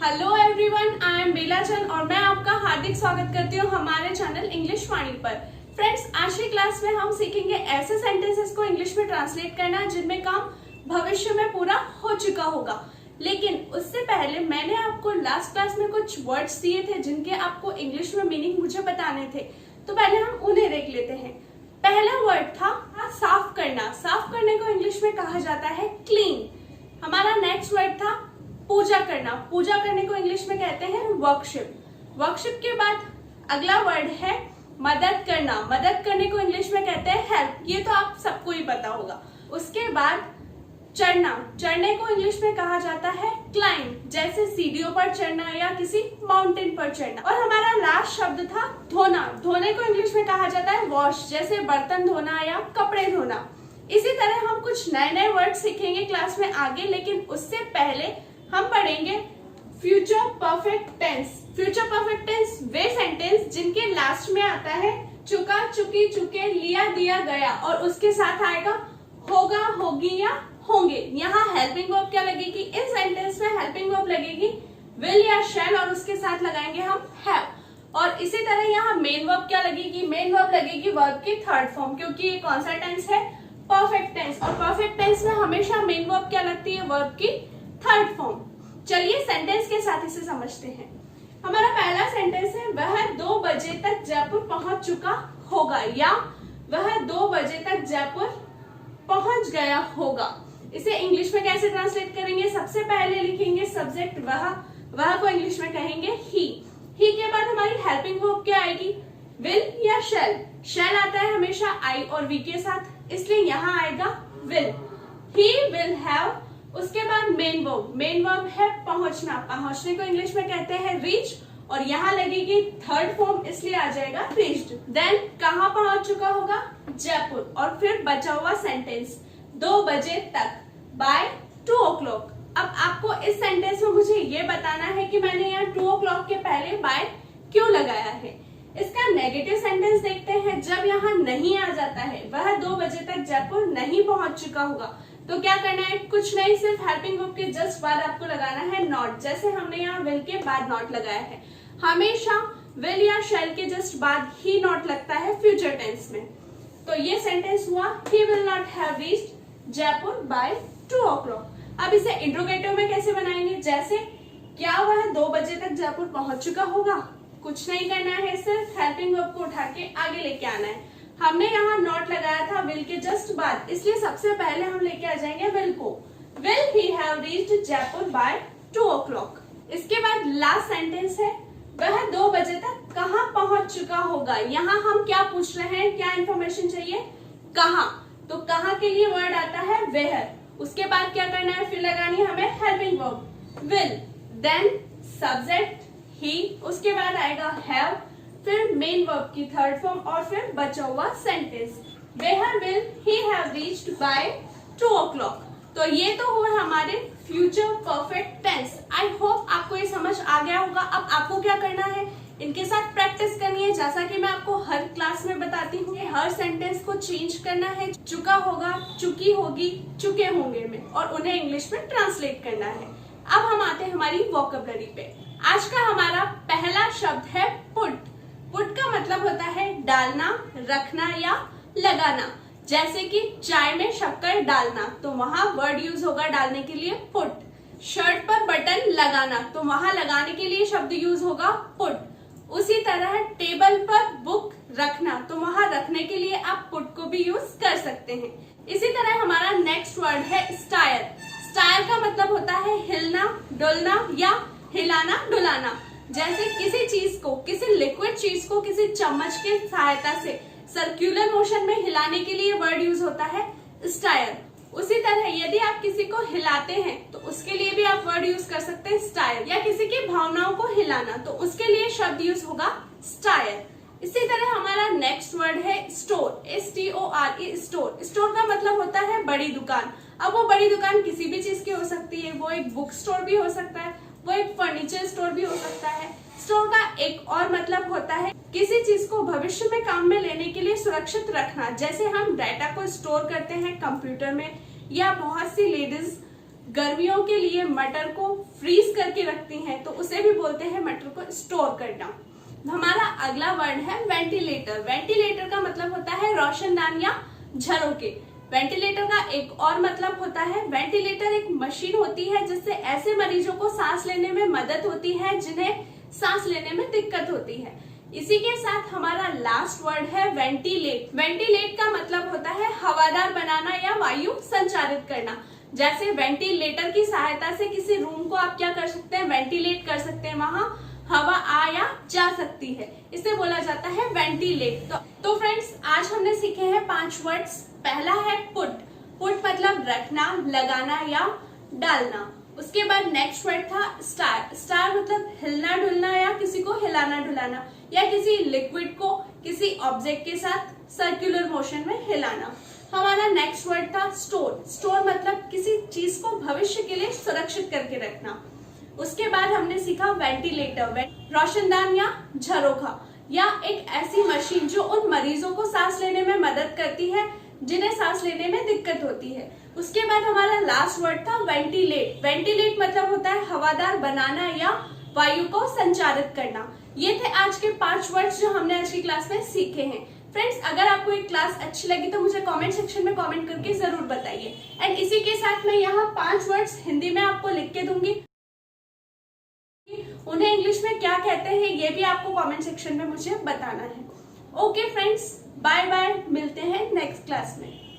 Hello everyone, I am बेला चंद और मैं आपका हार्दिक स्वागत करती हूँ हमारे चैनल इंग्लिश वाणी पर। फ्रेंड्स, आज की क्लास में हम सीखेंगे ऐसे सेंटेंसेस को इंग्लिश में ट्रांसलेट करना जिनमें काम भविष्य में पूरा हो चुका होगा। लेकिन उससे पहले मैंने आपको लास्ट क्लास में कुछ वर्ड्स दिए थे जिनके आपको इंग्लिश में मीनिंग मुझे बताने थे, तो पहले हम उन्हें देख लेते हैं। पहला वर्ड था साफ करना। साफ करने को इंग्लिश में कहा जाता है क्लीन। हमारा नेक्स्ट वर्ड था पूजा करना। पूजा करने को इंग्लिश में कहते हैं वर्शिप। वर्शिप के बाद अगला वर्ड है मदद करना। मदद करने को इंग्लिश में कहते हैं हेल्प। ये तो आप सबको ही पता होगा। उसके बाद चढ़ना। चढ़ने को इंग्लिश में कहा जाता है क्लाइंब, जैसे सीढ़ियों पर चढ़ना या किसी माउंटेन पर चढ़ना। और हमारा लास्ट शब्द था धोना। धोने को इंग्लिश में कहा जाता है वॉश, जैसे बर्तन धोना या कपड़े धोना। इसी तरह हम कुछ नए नए वर्ड सीखेंगे क्लास में आगे, लेकिन उससे पहले हम पढ़ेंगे future perfect tense. Future perfect tense वे सेंटेंस जिनके लास्ट में आता है चुका, चुकी, चुके, लिया, दिया, गया और उसके साथ आएगा होगा, होगी या होंगे। यहाँ हेल्पिंग वर्ब क्या लगेगी? इस सेंटेंस में हेल्पिंग वर्ब लगेगी विल या शैल और उसके साथ लगाएंगे हम हैव। और इसी तरह यहाँ मेन वर्ब क्या लगेगी? मेन वर्ब लगेगी वर्ब की थर्ड फॉर्म, क्योंकि ये कौन सा टेंस है? Perfect tense. और परफेक्ट टेंस में हमेशा मेन वर्ब क्या लगती है? वर्ब की थर्ड फॉर्म। चलिए सेंटेंस के साथ इसे समझते हैं। हमारा पहला सेंटेंस है वह 2 बजे तक जयपुर पहुंच चुका होगा, या वह 2 बजे तक जयपुर पहुंच गया होगा। इसे इंग्लिश में कैसे ट्रांसलेट करेंगे? सबसे पहले लिखेंगे सब्जेक्ट वह को इंग्लिश में कहेंगे ही के बाद हमारी हेल्पिंग वर्ब क्या आएगी? विल या शैल। शैल आता है हमेशा आई और वी के साथ, इसलिए यहाँ आएगा विल। He will have. उसके बाद मेन वर्ब है पहुंचना। पहुंचने को इंग्लिश में कहते हैं रीच और यहाँ लगेगी थर्ड फॉर्म, इसलिए आ जाएगा रीच्ड। देन कहाँ पहुंच चुका होगा? जयपुर। और फिर बचा हुआ सेंटेंस 2 बजे तक, बाय 2 o'clock। अब आपको इस सेंटेंस में मुझे ये बताना है कि मैंने यहाँ 2 o'clock के पहले बाय क्यों लगाया है। इसका नेगेटिव सेंटेंस देखते हैं। जब यहाँ नहीं आ जाता है, वह 2 बजे तक जयपुर नहीं पहुंच चुका होगा, तो क्या करना है? कुछ नहीं, सिर्फ हेल्पिंग वर्ब के जस्ट बाद आपको लगाना है नॉट, जैसे हमने यहाँ विल के बाद नॉट लगाया है। हमेशा विल या शैल के जस्ट बाद ही नॉट लगता है फ्यूचर टेंस में। तो ये सेंटेंस हुआ he will not have reached Jaipur by 2 o'clock। अब इसे इंट्रोगेटिव में कैसे बनाएंगे? जैसे क्या वह 2 बजे तक जयपुर पहुंच चुका होगा? कुछ नहीं करना है, सिर्फ हेल्पिंग वर्ब को उठा के आगे लेके आना है। हमने यहाँ नॉट लगाया था विल के जस्ट बाद, इसलिए सबसे पहले हम लेके आ जाएंगे विल को। Will he have reached Jaipur by 2 o'clock। इसके बाद लास्ट सेंटेंस है वह 2 बजे तक कहाँ पहुंच चुका होगा। यहाँ हम क्या पूछ रहे हैं? क्या इंफॉर्मेशन चाहिए? कहाँ। तो कहाँ के लिए वर्ड आता है वेयर। उसके बाद क्या करना है? फिर लगानी है हमें helping verb will, then subject ही, उसके बाद आएगा हैव, फिर मेन वर्ब की थर्ड फॉर्म और फिर बचा हुआ sentence where will he have reached by 2 o'clock। तो ये तो हुआ हमारे future perfect tense. I hope आपको ये समझ आ गया होगा। अब आपको क्या करना है? इनके साथ प्रैक्टिस करनी है, जैसा कि मैं आपको हर क्लास में बताती हूँ। हर सेंटेंस को चेंज करना है, चुका होगा, चुकी होगी, चुके होंगे में, और उन्हें इंग्लिश में ट्रांसलेट करना है। अब हम आते हैं हमारी वोकैबुलरी पे। आज का हमारा पहला शब्द है पुट। पुट का मतलब होता है डालना, रखना या लगाना। जैसे कि चाय में शक्कर डालना, तो वहां वर्ड यूज होगा डालने के लिए पुट। शर्ट पर बटन लगाना, तो वहां लगाने के लिए शब्द यूज होगा पुट। उसी तरह टेबल पर बुक रखना, तो वहां रखने के लिए आप पुट को भी यूज कर सकते हैं। इसी तरह हमारा नेक्स्ट वर्ड है स्टायर। स्टायर का मतलब होता है हिलना, डुलना या हिलाना, डुलाना। जैसे किसी चीज को, किसी लिक्विड चीज को किसी चम्मच की सहायता से सर्कुलर मोशन में हिलाने के लिए वर्ड यूज होता है स्टायर। उसी तरह यदि आप किसी को हिलाते हैं तो उसके लिए भी आप वर्ड यूज कर सकते हैं स्टायर, या किसी की भावनाओं को हिलाना, तो उसके लिए शब्द यूज होगा स्टायर। इसी तरह हमारा नेक्स्ट वर्ड है स्टोर। STORE, store. स्टोर का मतलब होता है बड़ी दुकान। अब वो बड़ी दुकान किसी भी चीज की हो सकती है। वो एक बुक स्टोर भी हो सकता है, वो एक फर्नीचर स्टोर भी हो सकता है। स्टोर का एक और मतलब होता है किसी चीज को भविष्य में काम में लेने के लिए सुरक्षित रखना। जैसे हम डाटा को स्टोर करते हैं कंप्यूटर में, या बहुत सी लेडीज गर्मियों के लिए मटर को फ्रीज करके रखती हैं तो उसे भी बोलते हैं मटर को स्टोर करना। हमारा अगला वर्ड है वेंटिलेटर। वेंटिलेटर का मतलब होता है रोशनदान या झरोके। वेंटिलेटर का एक और मतलब होता है, वेंटिलेटर एक मशीन होती है जिससे ऐसे मरीजों को सांस लेने में मदद होती है जिन्हें सांस लेने में दिक्कत होती है। इसी के साथ हमारा लास्ट वर्ड है वेंटिलेट। वेंटिलेट का मतलब होता है हवादार बनाना या वायु संचारित करना। जैसे वेंटिलेटर की सहायता से किसी रूम को आप क्या कर सकते हैं, वेंटिलेट कर सकते हैं, वहां हवा आ या जा सकती है, इसे बोला जाता है वेंटिलेट। तो फ्रेंड्स आज हमने सीखे हैं 5 वर्ड्स। पहला है पुट। पुट मतलब रखना, लगाना या डालना। उसके बाद नेक्स्ट वर्ड था स्टार। स्टार मतलब हिलना डुलना या किसी को हिलाना डुलाना या किसी लिक्विड को किसी ऑब्जेक्ट के साथ सर्कुलर मोशन में हिलाना। हमारा नेक्स्ट वर्ड था स्टोर। स्टोर मतलब किसी चीज को भविष्य के लिए सुरक्षित करके रखना। उसके बाद हमने सीखा वेंटिलेटर, रोशनदान या झरोखा या एक ऐसी मशीन जो उन मरीजों को सांस लेने में मदद करती है जिन्हें सांस लेने में दिक्कत होती है। उसके बाद हमारा लास्ट वर्ड था वेंटिलेट। वेंटिलेट मतलब होता है हवादार बनाना या वायु को संचारित करना। ये थे आज के 5 वर्ड्स जो हमने आज की क्लास में सीखे हैं। फ्रेंड्स अगर आपको एक क्लास अच्छी लगी तो मुझे कमेंट सेक्शन में कमेंट करके जरूर बताइए। एंड इसी के साथ मैं यहाँ 5 वर्ड्स हिंदी में आपको लिख के दूंगी, उन्हें इंग्लिश में क्या कहते हैं ये भी आपको कमेंट सेक्शन में मुझे बताना है। ओके फ्रेंड्स, बाय बाय, मिलते हैं नेक्स्ट क्लास में।